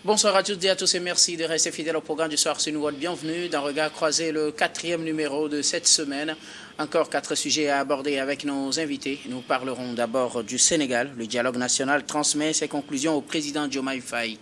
Bonsoir à toutes et à tous et merci de rester fidèles au programme du soir. C'est nous votre bienvenue dans Regard croisé, le 4e numéro de cette semaine. Encore 4 sujets à aborder avec nos invités. Nous parlerons d'abord du Sénégal. Le dialogue national transmet ses conclusions au président Diomaye Faye.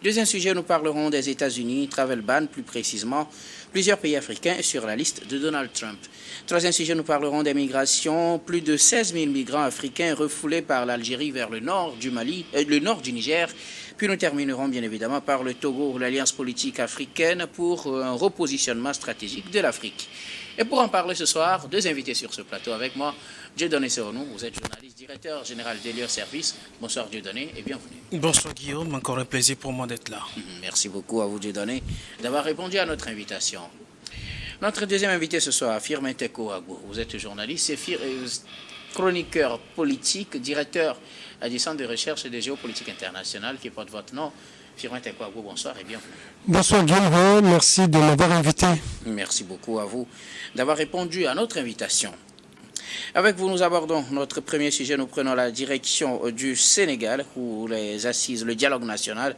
Deuxième sujet, nous parlerons des États-Unis, travel ban plus précisément, plusieurs pays africains sur la liste de Donald Trump. Troisième sujet, nous parlerons des migrations. Plus de 16 000 migrants africains refoulés par l'Algérie vers le nord du Mali, le nord du Niger. Puis nous terminerons bien évidemment par le Togo, l'Alliance politique africaine pour un repositionnement stratégique de l'Afrique. Et pour en parler ce soir, 2 invités sur ce plateau avec moi. Dieudonné Seonou, vous êtes journaliste, directeur général d'Elior Service. Bonsoir Dieudonné et bienvenue. Bonsoir Guillaume, encore un plaisir pour moi d'être là. Merci beaucoup à vous Dieudonné d'avoir répondu à notre invitation. Notre deuxième invité ce soir, Firmin Teko Agbo. Vous êtes journaliste et chroniqueur politique, directeur du Centre de recherche et de géopolitique internationale qui porte votre nom. Firmin Teko Agbo, bonsoir et bienvenue. Bonsoir Guillaume, merci de m'avoir invité. Merci beaucoup à vous d'avoir répondu à notre invitation. Avec vous, nous abordons notre premier sujet. Nous prenons la direction du Sénégal, où les assises, le dialogue national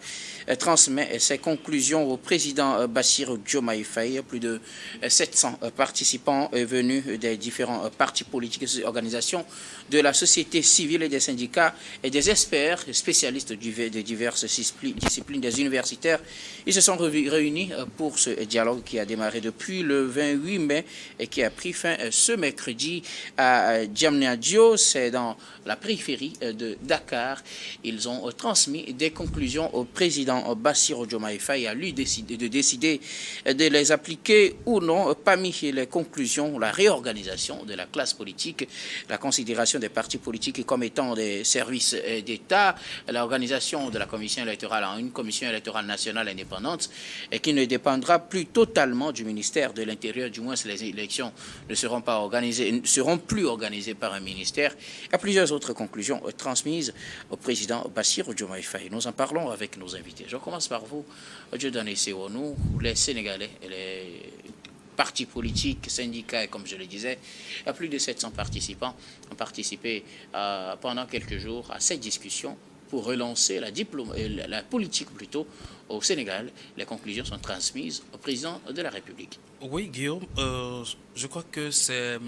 transmet ses conclusions au président Bassirou Diomaye Faye. Plus de 700 participants venus des différents partis politiques et organisations de la société civile et des syndicats et des experts spécialistes de diverses disciplines des universitaires. Ils se sont réunis pour ce dialogue qui a démarré depuis le 28 mai et qui a pris fin ce mercredi à Diamniadio, c'est dans la périphérie de Dakar. Ils ont transmis des conclusions au président Bassirou Diomaye Faye, à lui de décider de les appliquer ou non. Parmi les conclusions, la réorganisation de la classe politique, la considération des partis politiques comme étant des services d'État, l'organisation de la commission électorale en une commission électorale nationale indépendante et qui ne dépendra plus totalement du ministère de l'Intérieur, du moins les élections ne seront pas organisées, ne seront plus organisées par un ministère. Il y a plusieurs autres conclusions transmises au président Bassirou Diomaye Faye. Nous en parlons avec nos invités. Je commence par vous, Dieudonné Seonou, les Sénégalais et les partis politiques, syndicats, et comme je le disais, il y a plus de 700 participants ont participé pendant quelques jours à cette discussion pour relancer la politique plutôt au Sénégal. Les conclusions sont transmises au président de la République. Oui Guillaume, je crois que c'est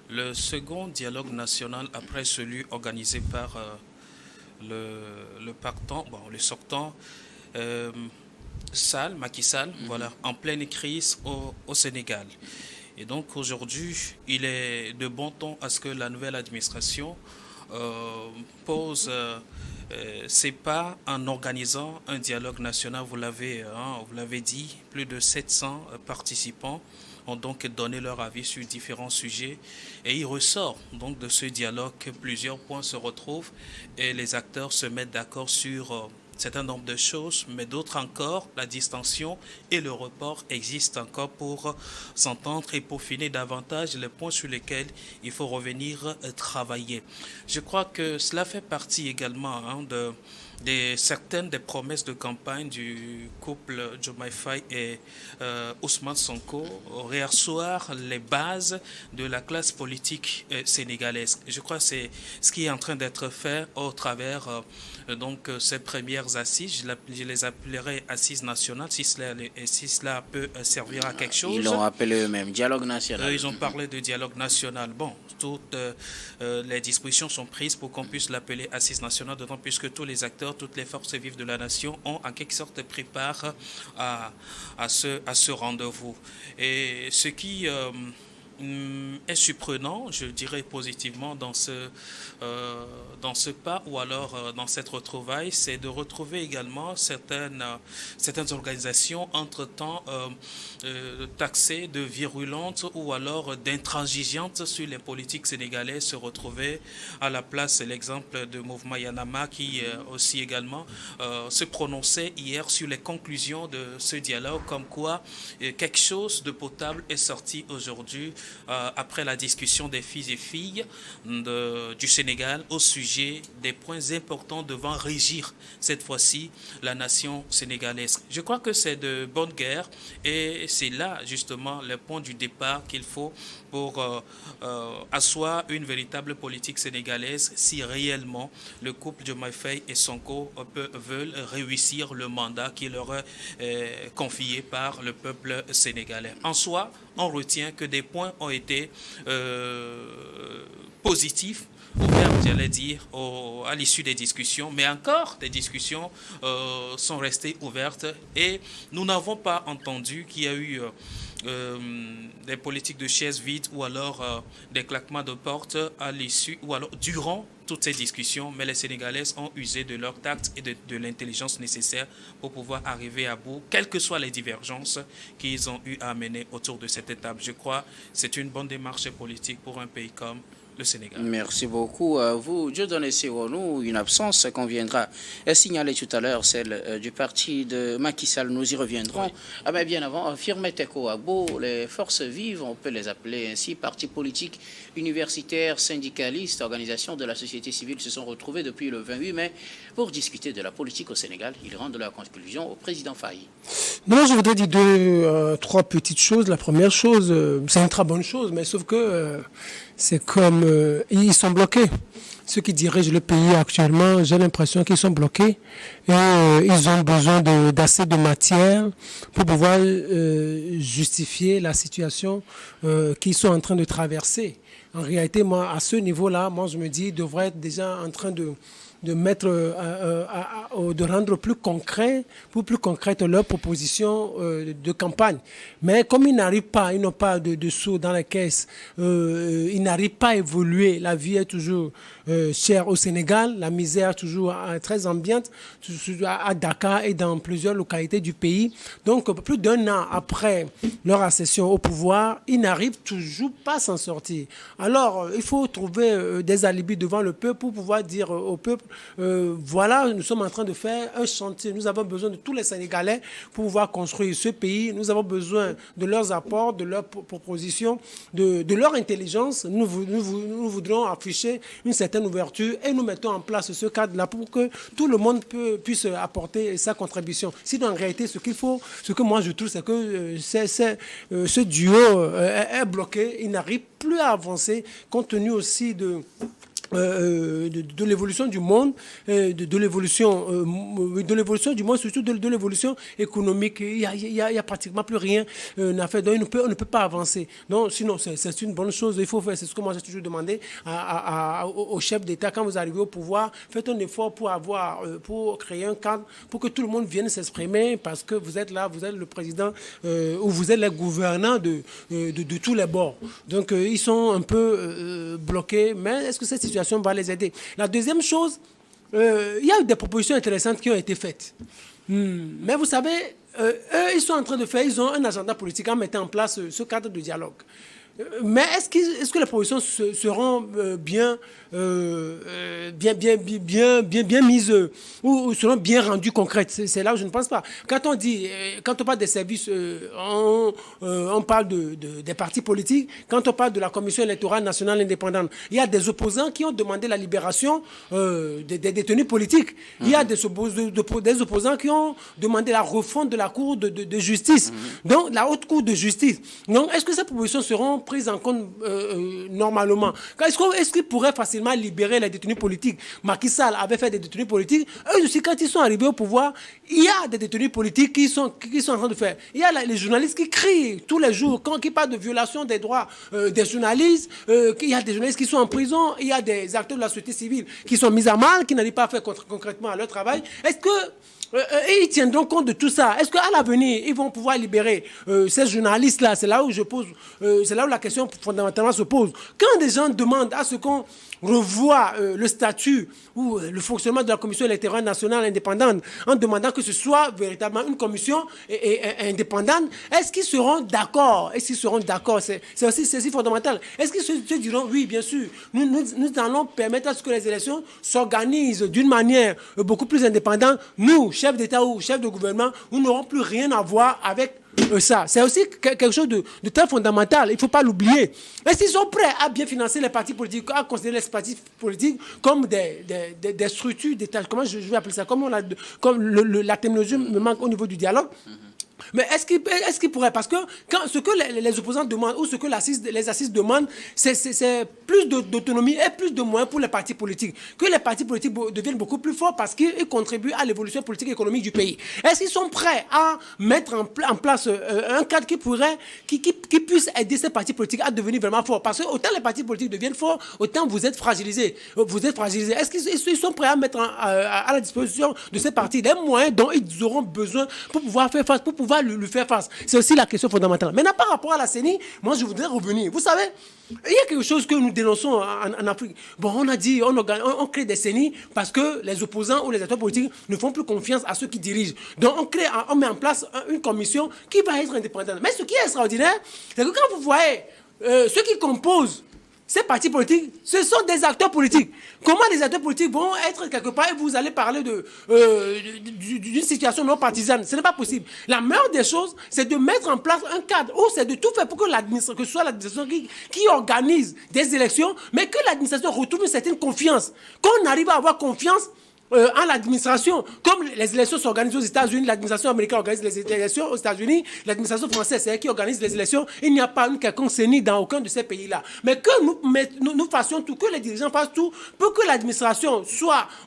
le second dialogue national après celui organisé par le partant, le sortant Macky Sall, voilà, en pleine crise au Sénégal. Et donc aujourd'hui, il est de bon ton à ce que la nouvelle administration pose ses pas en organisant un dialogue national. Vous l'avez dit, plus de 700 participants ont donc donné leur avis sur différents sujets et il ressort donc de ce dialogue que plusieurs points se retrouvent et les acteurs se mettent d'accord sur certain nombre de choses, mais d'autres encore, la distension et le report existent encore pour s'entendre et peaufiner davantage les points sur lesquels il faut revenir travailler. Je crois que cela fait partie également de certaines des promesses de campagne du couple Diomaye Faye et Ousmane Sonko, réasseoir les bases de la classe politique sénégalaise. Je crois que c'est ce qui est en train d'être fait au travers donc ces premières assises. Je les appellerai assises nationales si cela peut servir à quelque chose. Ils l'ont appelé eux-mêmes dialogue national. Ils ont parlé de dialogue national. Bon, toutes les dispositions sont prises pour qu'on puisse l'appeler assise nationale, d'autant plus que tous les acteurs, toutes les forces vives de la nation ont en quelque sorte pris part à ce rendez-vous. Et ce qui est surprenant, je dirais positivement, dans ce pas ou alors dans cette retrouvaille, c'est de retrouver également certaines organisations entre-temps taxées de virulentes ou alors d'intransigeantes sur les politiques sénégalaises se retrouver à la place. C'est l'exemple de Mouvement Yanama qui aussi également se prononçait hier sur les conclusions de ce dialogue, comme quoi quelque chose de potable est sorti aujourd'hui après la discussion des filles et filles du Sénégal au sujet des points importants devant régir cette fois-ci la nation sénégalaise. Je crois que c'est de bonne guerre et c'est là justement le point du départ qu'il faut pour asseoir une véritable politique sénégalaise si réellement le couple Diomaye Faye et Sonko veulent réussir le mandat qui leur est confié par le peuple sénégalais. En soi, on retient que des points ont été positifs, ouverts, j'allais dire, à l'issue des discussions, mais encore des discussions sont restées ouvertes et nous n'avons pas entendu qu'il y a eu des politiques de chaises vides ou alors des claquements de porte à l'issue ou alors durant toutes ces discussions, mais les Sénégalaises ont usé de leur tact et de l'intelligence nécessaire pour pouvoir arriver à bout, quelles que soient les divergences qu'ils ont eu à mener autour de cette étape. Je crois que c'est une bonne démarche politique pour un pays comme le Sénégal. Merci beaucoup à vous. Dieudonné Sironou, une absence qu'on viendra signaler tout à l'heure, celle du parti de Macky Sall. Nous y reviendrons. Oui. Ah ben bien avant, Firmet Teko Agbo, les forces vives, on peut les appeler ainsi, partis politiques, universitaires, syndicalistes, organisations de la société civile se sont retrouvés depuis le 28 mai pour discuter de la politique au Sénégal. Ils rendent leur conclusion au président Faye. Non, je voudrais dire trois petites choses. La première chose, c'est une très bonne chose, mais sauf que c'est comme ils sont bloqués. Ceux qui dirigent le pays actuellement, j'ai l'impression qu'ils sont bloqués et ils ont besoin d'assez de matière pour pouvoir justifier la situation qu'ils sont en train de traverser. En réalité, moi, à ce niveau-là, moi, je me dis, ils devraient être déjà en train de mettre, de rendre plus concrète leur proposition de campagne. Mais comme ils n'arrivent pas, ils n'ont pas de sous dans la caisse, ils n'arrivent pas à évoluer, la vie est toujours chère au Sénégal, la misère toujours très ambiante à Dakar et dans plusieurs localités du pays. Donc, plus d'un an après leur accession au pouvoir, ils n'arrivent toujours pas à s'en sortir. Alors, il faut trouver des alibis devant le peuple pour pouvoir dire au peuple, voilà, nous sommes en train de faire un chantier. Nous avons besoin de tous les Sénégalais pour pouvoir construire ce pays. Nous avons besoin de leurs apports, de leurs propositions, de leur intelligence. Nous voudrons afficher une certaine ouverture et nous mettons en place ce cadre-là pour que tout le monde puisse apporter sa contribution. Sinon, en réalité, ce que moi je trouve, c'est que ce duo est bloqué. Il n'arrive plus à avancer compte tenu aussi de l'évolution du monde, de l'évolution du monde, surtout de l'évolution économique. Il y a pratiquement plus rien à faire. Donc, on ne peut pas avancer. Donc, sinon, c'est une bonne chose. Il faut faire, c'est ce que moi j'ai toujours demandé au chef d'État. Quand vous arrivez au pouvoir, faites un effort pour créer un cadre, pour que tout le monde vienne s'exprimer, parce que vous êtes là, vous êtes le président ou vous êtes le gouvernant de tous les bords. Donc, ils sont un peu bloqués. Mais est-ce que cette situation va les aider? La deuxième chose, il y a eu des propositions intéressantes qui ont été faites. Mais vous savez, eux, ils sont en train de faire, ils ont un agenda politique en mettant en place ce cadre de dialogue. Mais est-ce que les propositions seront bien mises ou seront bien rendues concrètes? C'est là où je ne pense pas. Quand on parle des services, on parle des partis politiques. Quand on parle de la Commission électorale nationale indépendante, il y a des opposants qui ont demandé la libération des détenus politiques. Il y a des opposants qui ont demandé la refonte de la Cour de justice, donc la Haute Cour de justice. Donc, est-ce que ces propositions seront prises en compte normalement? Est-ce qu'ils pourraient facilement libérer les détenus politiques? Macky Sall avait fait des détenus politiques. Eux aussi, quand ils sont arrivés au pouvoir, il y a des détenus politiques qui sont en train de faire. Il y a les journalistes qui crient tous les jours, qui parlent de violation des droits des journalistes. Il y a des journalistes qui sont en prison. Il y a des acteurs de la société civile qui sont mis à mal, qui n'arrivent pas à faire concrètement leur travail. Est-ce que ils tiendront compte de tout ça? Est-ce qu'à l'avenir, ils vont pouvoir libérer ces journalistes-là? C'est là où c'est là où la question fondamentalement se pose. Quand des gens demandent à ce qu'on revoie le statut ou le fonctionnement de la Commission électorale nationale indépendante en demandant que ce soit véritablement une commission indépendante, est-ce qu'ils seront d'accord? C'est aussi fondamental. Est-ce qu'ils se diront, oui, bien sûr, nous allons permettre à ce que les élections s'organisent d'une manière beaucoup plus indépendante. Nous, chefs d'État ou chefs de gouvernement, nous n'aurons plus rien à voir avec ça. C'est aussi quelque chose de très fondamental. Il ne faut pas l'oublier. Et s'ils sont prêts à bien financer les partis politiques, à considérer les partis politiques comme des structures, comment je vais appeler ça, comme la terminologie me manque au niveau du dialogue. Mais est-ce qu'il pourrait, parce que ce que les opposants demandent ou ce que les assises demandent, c'est plus d'autonomie et plus de moyens pour les partis politiques. Que les partis politiques deviennent beaucoup plus forts parce qu'ils contribuent à l'évolution politique et économique du pays. Est-ce qu'ils sont prêts à mettre en place un cadre qui puisse aider ces partis politiques à devenir vraiment forts? Parce que autant les partis politiques deviennent forts, autant vous êtes fragilisés. Est-ce qu'ils sont prêts à mettre à la disposition de ces partis des moyens dont ils auront besoin pour pouvoir faire face, pour pouvoir lui faire face? C'est aussi la question fondamentale. Maintenant, par rapport à la CENI, moi, je voudrais revenir. Vous savez, il y a quelque chose que nous dénonçons en Afrique. Bon, on a dit, on crée des CENI parce que les opposants ou les acteurs politiques ne font plus confiance à ceux qui dirigent. Donc, on met en place une commission qui va être indépendante. Mais ce qui est extraordinaire, c'est que quand vous voyez ceux qui composent ces partis politiques, ce sont des acteurs politiques. Comment les acteurs politiques vont être quelque part et vous allez parler d'une situation non partisane? Ce n'est pas possible. La meilleure des choses, c'est de mettre en place un cadre où c'est de tout faire pour que ce soit l'administration qui organise des élections, mais que l'administration retrouve une certaine confiance. Qu'on arrive à avoir confiance en l'administration. Comme les élections s'organisent aux États-Unis, l'administration américaine organise les élections aux États-Unis, l'administration française, c'est elle qui organise les élections. Il n'y a pas une quelconque CENI dans aucun de ces pays-là. Mais que nous fassions tout, que les dirigeants fassent tout pour que l'administration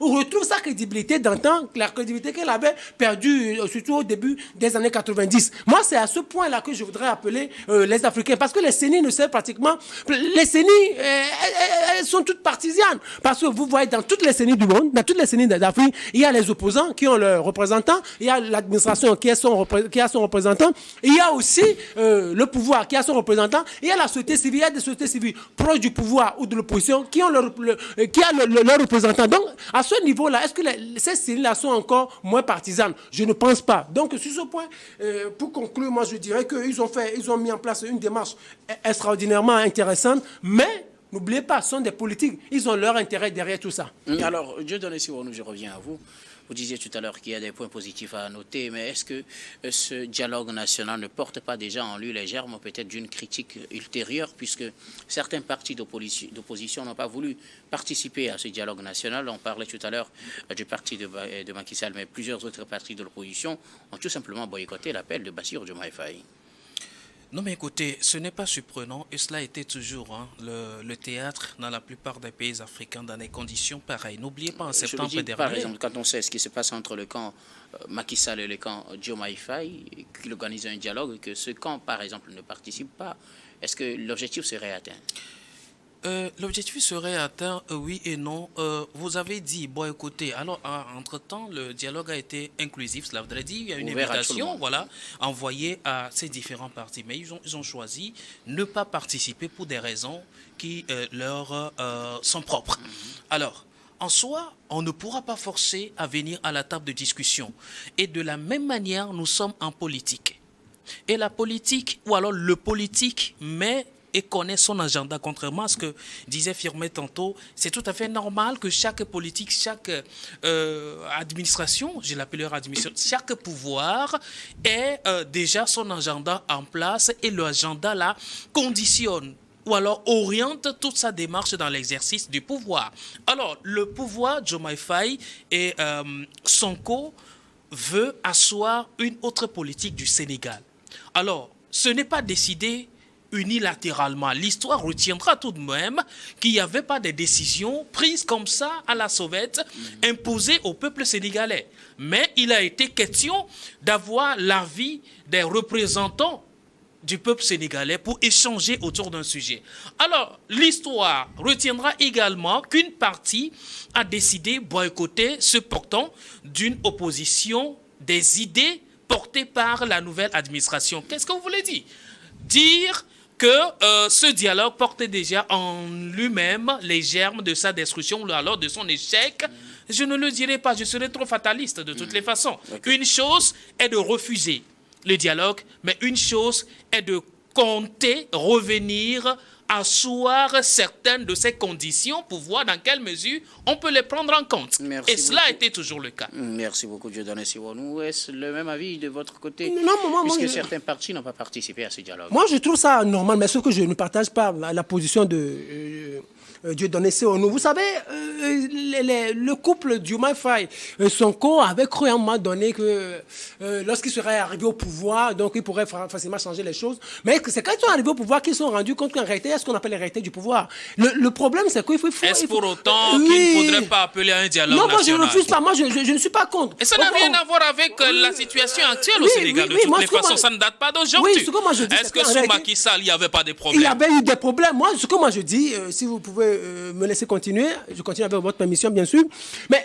retrouve sa crédibilité d'antan, la crédibilité qu'elle avait perdue, surtout au début des années 90. Moi, c'est à ce point-là que je voudrais appeler les Africains. Parce que les CENI ne servent pratiquement... Les CENI, elles sont toutes partisanes. Parce que vous voyez, dans toutes les CENI du monde, dans toutes les CENI d'Afrique, il y a les opposants qui ont leurs représentants, il y a l'administration qui a son représentant, il y a aussi le pouvoir qui a son représentant, il y a la société civile, il y a des sociétés civiles proches du pouvoir ou de l'opposition qui ont leur représentant. Donc, à ce niveau-là, est-ce que ces CENI-là sont encore moins partisanes? Je ne pense pas. Donc, sur ce point, pour conclure, moi, je dirais qu'ils ont mis en place une démarche extraordinairement intéressante, mais n'oubliez pas, ce sont des politiques. Ils ont leur intérêt derrière tout ça. Alors, Dieudonné Sironou, je reviens à vous. Vous disiez tout à l'heure qu'il y a des points positifs à noter, mais est-ce que ce dialogue national ne porte pas déjà en lui les germes peut-être d'une critique ultérieure, puisque certains partis d'opposition n'ont pas voulu participer à ce dialogue national? On parlait tout à l'heure du parti de Macky Sall, mais plusieurs autres partis de l'opposition ont tout simplement boycotté l'appel de Bassirou Diomaye Faye. Non mais écoutez, ce n'est pas surprenant et cela était toujours le théâtre dans la plupart des pays africains dans des conditions pareilles. N'oubliez pas en septembre dernier... Par exemple, quand on sait ce qui se passe entre le camp Macky Sall et le camp Diomaye Faye, qui organise un dialogue, et que ce camp, par exemple, ne participe pas, est-ce que l'objectif serait atteint? L'objectif serait atteint, oui et non. Vous avez dit, bon écoutez, alors entre-temps, le dialogue a été inclusif, cela voudrait dire il y a une invitation envoyée à ces différents partis. Mais ils ont choisi ne pas participer pour des raisons qui leur sont propres. Alors, en soi, on ne pourra pas forcer à venir à la table de discussion. Et de la même manière, nous sommes en politique. Et la politique, ou alors le politique, met et connaît son agenda, contrairement à ce que disait Firmet tantôt. C'est tout à fait normal que chaque politique, chaque administration, je l'appellerai administration, chaque pouvoir ait déjà son agenda en place et l'agenda là conditionne ou alors oriente toute sa démarche dans l'exercice du pouvoir. Alors, le pouvoir, Diomaye Faye et Sonko veut asseoir une autre politique du Sénégal. Alors, ce n'est pas décidé unilatéralement. L'histoire retiendra tout de même qu'il n'y avait pas de décisions prises comme ça à la sauvette, imposées au peuple sénégalais. Mais il a été question d'avoir l'avis des représentants du peuple sénégalais pour échanger autour d'un sujet. Alors, l'histoire retiendra également qu'une partie a décidé de boycotter ce portant d'une opposition des idées portées par la nouvelle administration. Qu'est-ce que vous voulez dire? Dire que ce dialogue portait déjà en lui-même les germes de sa destruction ou alors de son échec. Je ne le dirai pas, je serais trop fataliste de toutes les façons. Okay. Une chose est de refuser le dialogue, mais une chose est de compter revenir asseoir certaines de ces conditions pour voir dans quelle mesure on peut les prendre en compte. Merci Et cela a beaucoup. été toujours le cas. Merci beaucoup, Dieudonné Siwonou. Est-ce le même avis de votre côté? Non, moi, puisque je- certains partis n'ont pas participé à ce dialogue. Moi, je trouve ça normal, mais sauf que je ne partage pas la position de Dieudonné Siwonou. Vous savez, le couple Diomaye Faye et Sonko avait cru à un moment donné que lorsqu'ils seraient arrivés au pouvoir, donc ils pourraient facilement changer les choses. Mais c'est quand ils sont arrivés au pouvoir qu'ils se sont rendus compte qu'en réalité, il y a ce qu'on appelle les réalités du pouvoir. Le problème, c'est qu'il faut... Est-ce pour autant Oui. qu'il ne faudrait pas appeler à un dialogue Non, moi, je national? ne refuse pas. Moi, je ne suis pas contre. Et ça n'a Au- rien à voir avec la situation actuelle au Oui, Sénégal. oui, De toutes moi, les ce que façons, moi- ça ne date pas d'aujourd'hui. Oui, ce que moi je dis, Est-ce c'est que qu'en sous réalité, Macky Sall, il n'y avait pas de il problème? y avait eu des problèmes. Moi, ce que moi je dis, si vous pouvez me laisser continuer, je continue avec votre permission, bien sûr. Mais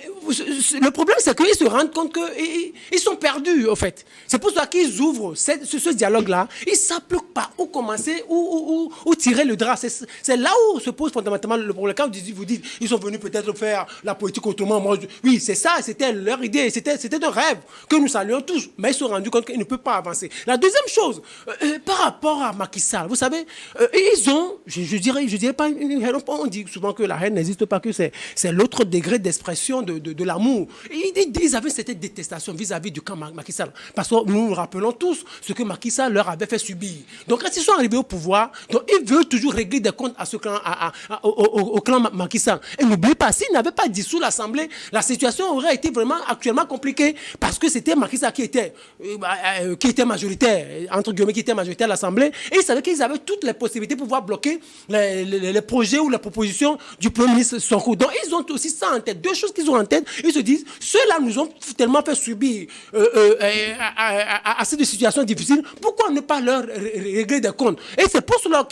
le problème, c'est qu'ils se rendent compte qu'ils sont perdus, en fait. C'est pour ça qu'ils ouvrent ce dialogue-là. Ils ne savent plus pas où commencer, où tirer le drap. C'est là où se pose fondamentalement le problème. Quand vous dites, ils sont venus peut-être faire la politique autrement. Moi, oui, c'est ça, c'était leur idée. C'était un rêve que nous saluons tous. Mais ils se sont rendus compte qu'ils ne peuvent pas avancer. La deuxième chose, par rapport à Macky Sall, vous savez, ils ont, je dirais pas une haine. On dit souvent que la haine n'existe pas, que c'est l'autre degré d'expression de l'amour. Ils avaient cette détestation vis-à-vis du camp Macky Sall. Parce que nous nous rappelons tous ce que Macky Sall leur avait fait subir. Donc quand ils sont arrivés au pouvoir, donc, ils veulent toujours régler des comptes à ce clan, au clan Macky Sall. Et n'oubliez pas, s'ils n'avaient pas dissous l'Assemblée, la situation aurait été vraiment actuellement compliquée. Parce que c'était Macky Sall qui était majoritaire, entre guillemets, qui était majoritaire à l'Assemblée. Et ils savaient qu'ils avaient toutes les possibilités pour pouvoir bloquer les projets ou les propositions du Premier ministre Sonko. Donc ils ont aussi ça en tête. Deux choses qu'ils ont en tête. Ils se disent, ceux-là nous ont tellement fait subir assez de situations difficiles. Pourquoi ne pas leur régler des comptes? Et c'est pour cela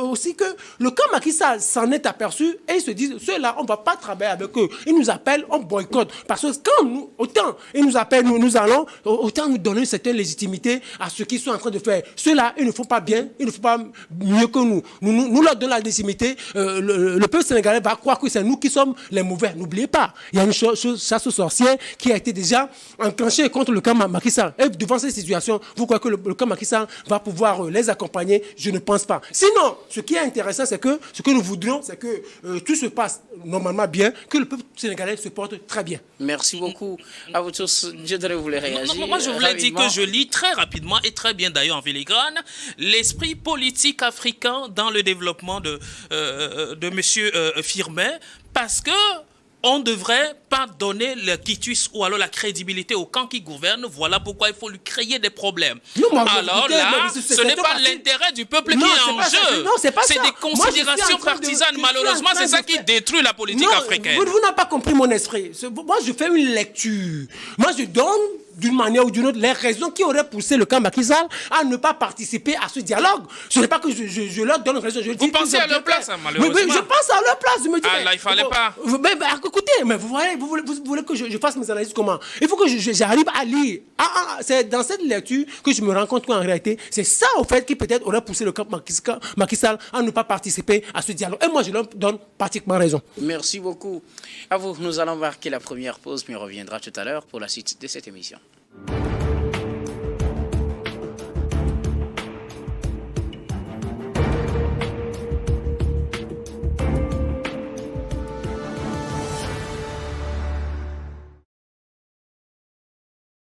aussi que le camp Macky Sall s'en est aperçu et ils se disent, ceux-là, on ne va pas travailler avec eux. Ils nous appellent, on boycotte. Parce que quand autant ils nous appellent, nous allons, autant nous donner une certaine légitimité à ce qu'ils sont en train de faire. Ceux-là, ils ne font pas bien, ils ne font pas mieux que nous. Nous leur donnons la légitimité. Le peuple sénégalais va croire que c'est nous qui sommes les mauvais. N'oubliez pas, il y a une chasse aux sorcières qui a été déjà enclenchée contre le camp Macky Sall. Et devant cette situation, vous croyez que le camp Macky Sall va pouvoir les accompagner? Je ne pense pas. Sinon, ce qui est intéressant, c'est que ce que nous voudrions, c'est que tout se passe normalement bien, que le peuple sénégalais se porte très bien. Merci beaucoup à vous tous. Je voulais réagir. Non, moi, je voulais dire rapidement. que je lis très rapidement et très bien d'ailleurs en filigrane l'esprit politique africain dans le développement de M. Firmin, parce que on ne devrait pas donner le quitus ou alors la crédibilité au camp qui gouverne. Voilà pourquoi il faut lui créer des problèmes. Non, Alors écoutez, là, c'est ce n'est pas parti. l'intérêt du peuple Non, qui est c'est en pas ça. jeu. Non, c'est pas ça. C'est des Moi, je suis en considérations train de- partisanes. je suis Malheureusement, en train c'est ça de qui faire- détruit la politique Non, africaine. Vous n'avez pas compris mon esprit. Moi, je fais une lecture. Moi, je donne d'une manière ou d'une autre les raisons qui auraient poussé le camp Macky Sall à ne pas participer à ce dialogue. Ce n'est pas que je leur donne raison. Je dis pensez qu'ils ont à leur bien place, fait. hein, malheureusement. Oui, je pense à leur place. Je me dis, Ah, là, il fallait pas. Écoutez, mais vous voulez que je fasse mes analyses comment? Il faut que j'arrive à lire. C'est dans cette lecture que je me rends compte qu'en réalité, c'est ça, au fait, qui peut-être aurait poussé le camp Macky Sall à ne pas participer à ce dialogue. Et moi, je leur donne pratiquement raison. Merci beaucoup. À vous, nous allons marquer la première pause, mais on reviendra tout à l'heure pour la suite de cette émission.